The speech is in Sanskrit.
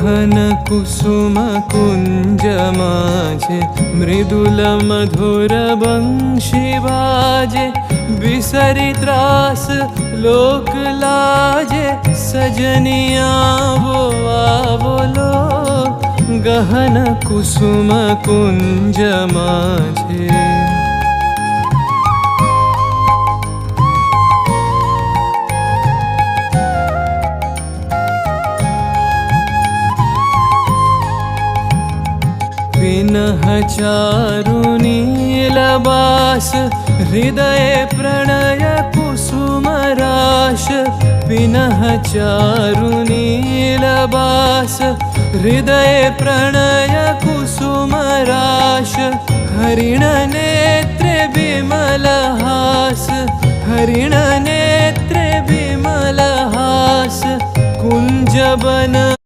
गहन कुसुम कुंज माझे मृदुल मधुर बंशी बाजे बिसरी त्रास लोक लाजे सजनिया वो आवलो गहन कुसुम कुंज माझे पिनह चारु नीलबास हृदय प्रणय कुसुम राश पिनह चारु नीलबास हृदय प्रणय कुसुम राश हरिण नेत्रे विमल हास हरिण नेत्रे विमल हास कुंज बन